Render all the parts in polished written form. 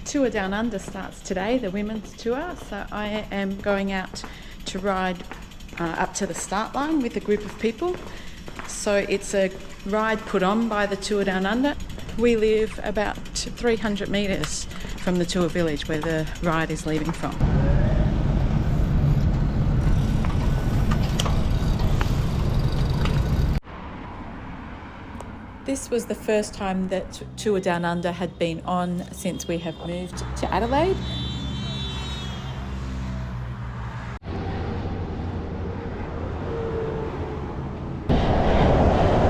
Tour Down Under starts today, the women's tour. So I am going out to ride up to the start line with a group of people. So it's a ride put on by the Tour Down Under. We live about 300 metres from the tour village where the ride is leaving from. This was the first time that Tour Down Under had been on since we have moved to Adelaide.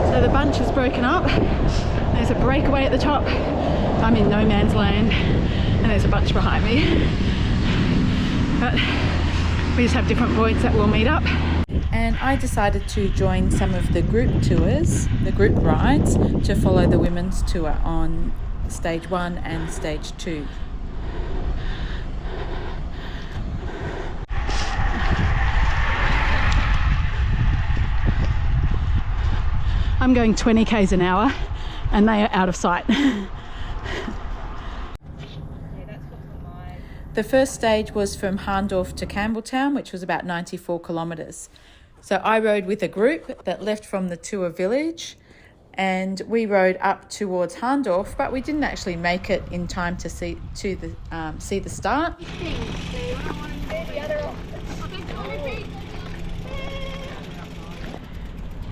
So the bunch has broken up. There's a breakaway at the top. I'm in no man's land and there's a bunch behind me. But we just have different points that we'll meet up. And I decided to join some of the group tours, the group rides, to follow the women's tour on stage 1 and stage 2. I'm going 20 k's an hour and they are out of sight. The first stage was from Harndorf to Campbelltown, which was about 94 kilometres. So I rode with a group that left from the tour village and we rode up towards Harndorf, but we didn't actually make it in time to see the start.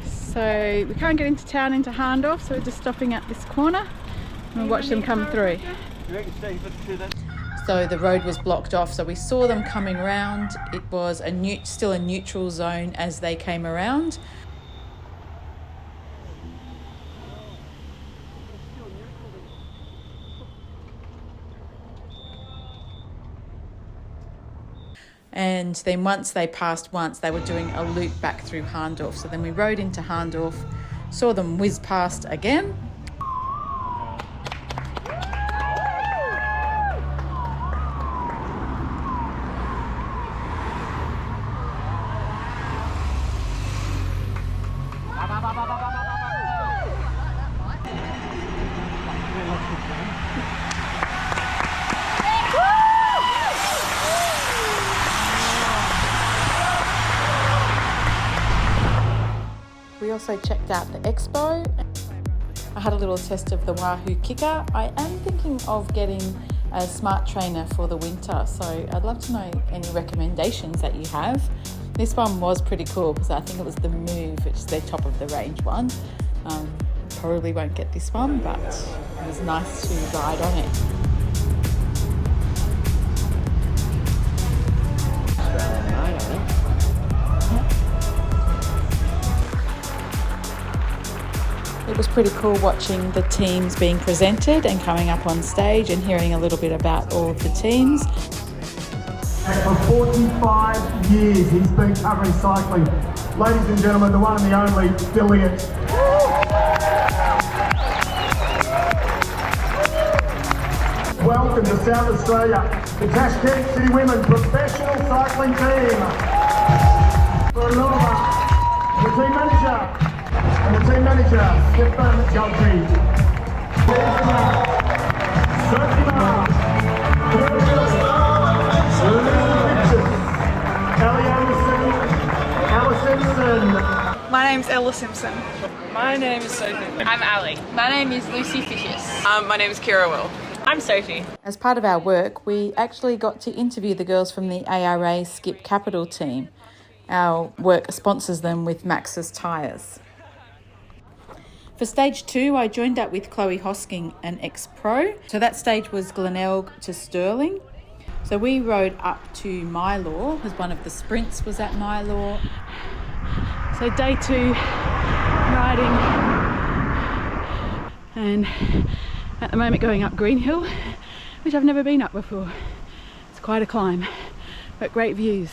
So we can't get into town into Harndorf, so we're just stopping at this corner and we'll watch them come through. So the road was blocked off, so we saw them coming around. It was still a neutral zone as they came around. And then once they passed once, they were doing a loop back through Harndorf. So then we rode into Harndorf, saw them whiz past again. We also checked out the expo. I had a little test of the Wahoo kicker. I am thinking of getting a smart trainer for the winter, so I'd love to know any recommendations that you have. This one was pretty cool because I think it was the Move, which is their top of the range one. Probably won't get this one, but it was nice to ride on it. It was pretty cool watching the teams being presented and coming up on stage and hearing a little bit about all of the teams. For 45 years he's been covering cycling. Ladies and gentlemen, the one and the only Elliot. Welcome to South Australia, the Tashkent City Women Professional Cycling Team. For Nova, the team manager. And the team manager, Stefan Jaldi. My name's Ella Simpson. My name is Sophie. I'm Ali. My name is Lucy Fishers. My name is Kira Will. I'm Sophie. As part of our work, we actually got to interview the girls from the ARA Skip Capital team. Our work sponsors them with Max's tyres. For stage 2, I joined up with Chloe Hosking, an ex-pro. So that stage was Glenelg to Stirling. So we rode up to Mylor, because one of the sprints was at Mylor. So day 2, riding, and at the moment going up Green Hill, which I've never been up before. It's quite a climb, but great views.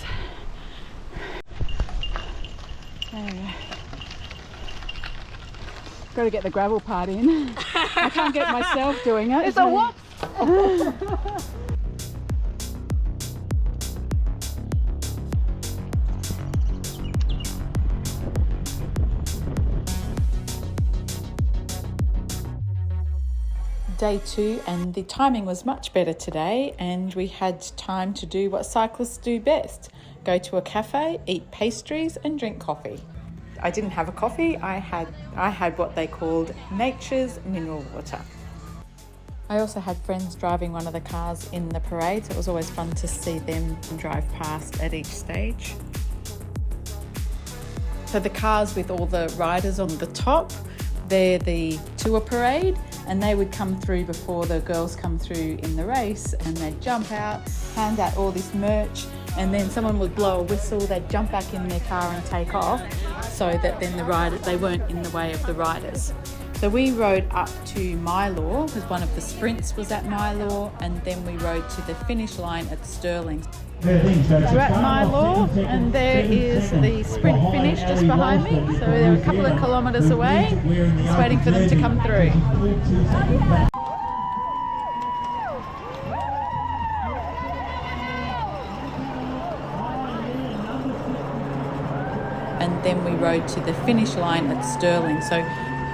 There we go. Got to get the gravel part in. I can't get myself doing it. It's a what? day 2 and the timing was much better today, and we had time to do what cyclists do best: go to a cafe, eat pastries and drink coffee. I didn't have a coffee, I had what they called nature's mineral water. I also had friends driving one of the cars in the parade, so it was always fun to see them drive past at each stage. So the cars with all the riders on the top, they're the tour parade, and they would come through before the girls come through in the race, and they'd jump out, hand out all this merch, and then someone would blow a whistle, they'd jump back in their car and take off, so that then they weren't in the way of the riders. So we rode up to Mylor, because one of the sprints was at Mylor, and then we rode to the finish line at Stirling. We're at Mylor, and there is the sprint finish just behind me, so they're a couple of kilometres away, just waiting for them to come through. And then we rode to the finish line at Stirling. So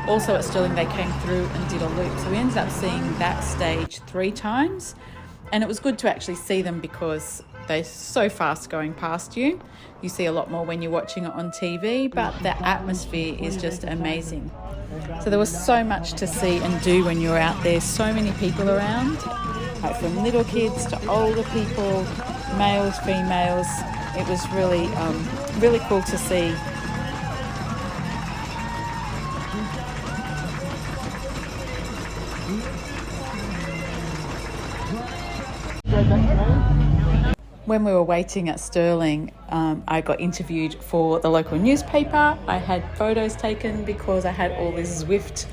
also at Stirling they came through and did a loop. So we ended up seeing that stage 3 times, and it was good to actually see them because they're so fast going past you. You see a lot more when you're watching it on TV, but the atmosphere is just amazing. So there was so much to see and do when you're out there, so many people around, like from little kids to older people, males, females. It was really, really cool to see. When we were waiting at Stirling, I got interviewed for the local newspaper. I had photos taken because I had all this Zwift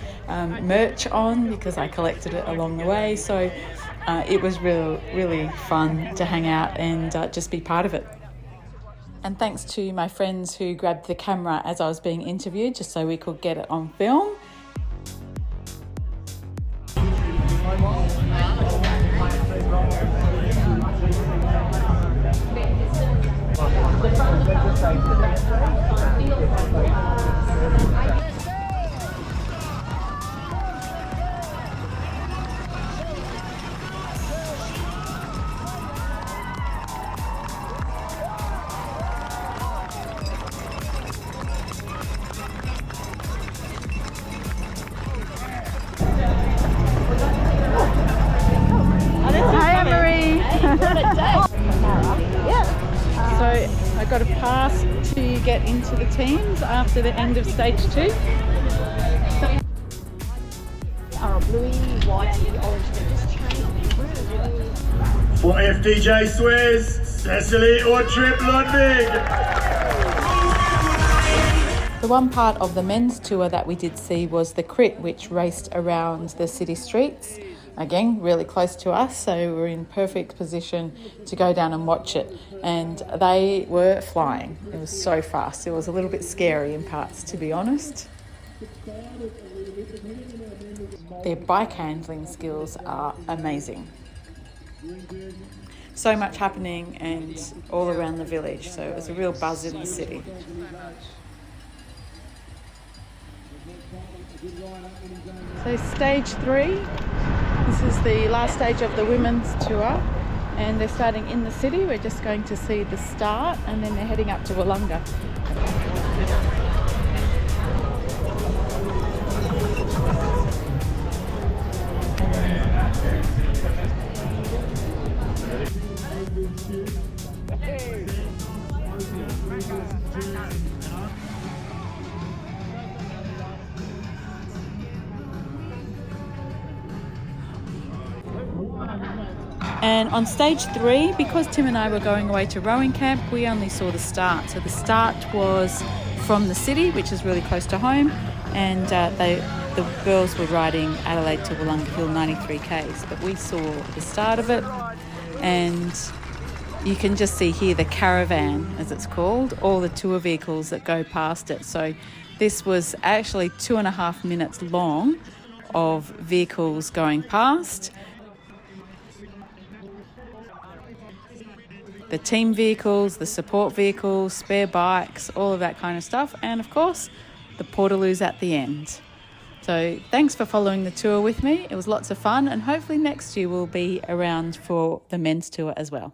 merch on because I collected it along the way. So it was really fun to hang out and just be part of it. And thanks to my friends who grabbed the camera as I was being interviewed, just so we could get it on film. So I got a pass to get into the teams after the end of stage 2. Bluey, whitey, orange. For FDJ Suez, Cecily or Trip Ludwig. The one part of the men's tour that we did see was the crit, which raced around the city streets. Again, really close to us, so we were in perfect position to go down and watch it. And they were flying. It was so fast. It was a little bit scary in parts, to be honest. Their bike handling skills are amazing. So much happening and all around the village, so it was a real buzz in the city. So stage 3. This is the last stage of the women's tour, and they're starting in the city. We're just going to see the start, and then they're heading up to Wollonga. And on stage 3, because Tim and I were going away to rowing camp, we only saw the start. So the start was from the city, which is really close to home, and the girls were riding Adelaide to Wollonga Hill 93 Ks, but we saw the start of it, and you can just see here the caravan, as it's called, all the tour vehicles that go past it. So this was actually 2.5 minutes long of vehicles going past. The team vehicles, the support vehicles, spare bikes, all of that kind of stuff, and of course the portaloos at the end. So thanks for following the tour with me. It was lots of fun, and hopefully next year we'll be around for the men's tour as well.